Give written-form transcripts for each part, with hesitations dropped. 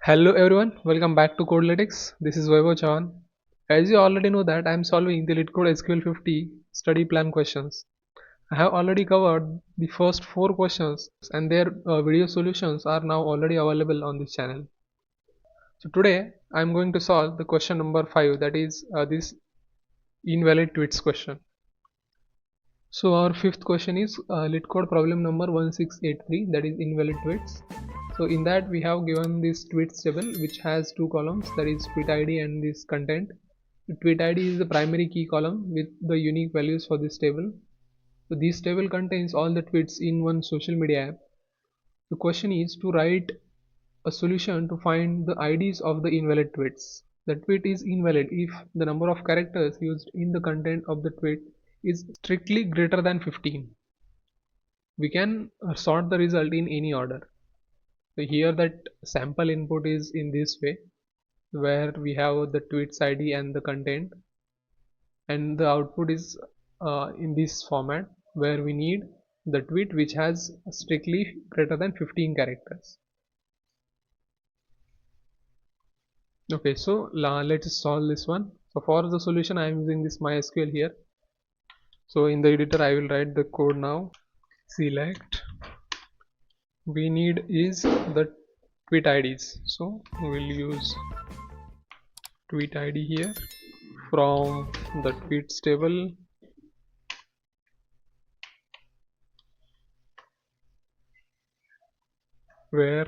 Hello everyone, welcome back to CodeLytix. This is Vaibhav. As you already know that I am solving the LeetCode SQL 50 study plan questions. I have already covered the first 4 questions and their video solutions are now already available on this channel. So today I am going to solve the question number 5, that is this invalid tweets question. So our fifth question is LeetCode problem number 1683, that is invalid tweets. So in that we have given this tweets table which has two columns, that is tweet ID and this content. The tweet ID is the primary key column with the unique values for this table. So this table contains all the tweets in one social media app. The question is to write a solution to find the IDs of the invalid tweets. The tweet is invalid if the number of characters used in the content of the tweet is strictly greater than 15. We can sort the result in any order. So here that sample input is in this way, where we have the tweets ID and the content, and the output is in this format where we need the tweet which has strictly greater than 15 characters. Okay, so let's solve this one. So for the solution I am using this MySQL here. So in the editor I will write the code now. Select, we need is the tweet IDs, so we will use tweet ID here from the tweets table. Where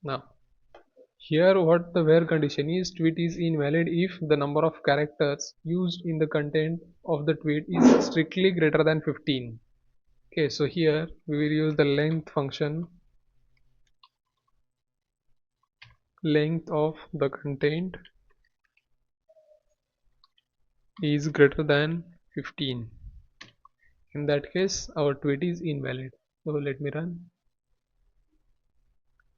now here what the where condition is, tweet is invalid if the number of characters used in the content of the tweet is strictly greater than 15. Okay, so here we will use the length function. Length of the content is greater than 15. In that case our tweet is invalid. So let me run.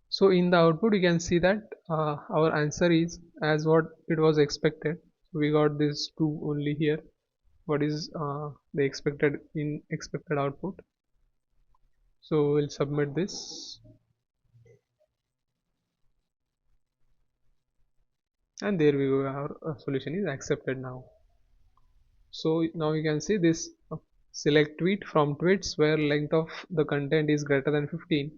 So in the output you can see that our answer is as what it was expected. We got this 2 only here. What is the expected output? So we'll submit this, and there we go, our solution is accepted now. So now you can see this select tweet from tweets where length of the content is greater than 15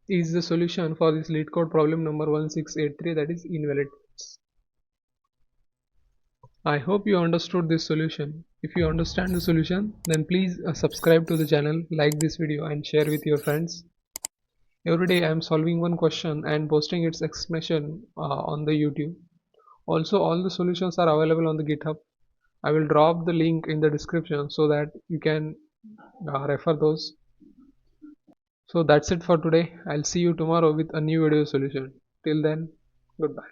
is the solution for this LeetCode problem number 1683, that is invalid tweets. I hope you understood this solution. If you understand the solution, then please subscribe to the channel, like this video and share with your friends. Every day I am solving one question and posting its explanation on the YouTube. Also all the solutions are available on the GitHub. I will drop the link in the description so that you can refer those. So that's it for today. I'll see you tomorrow with a new video solution. Till then, goodbye.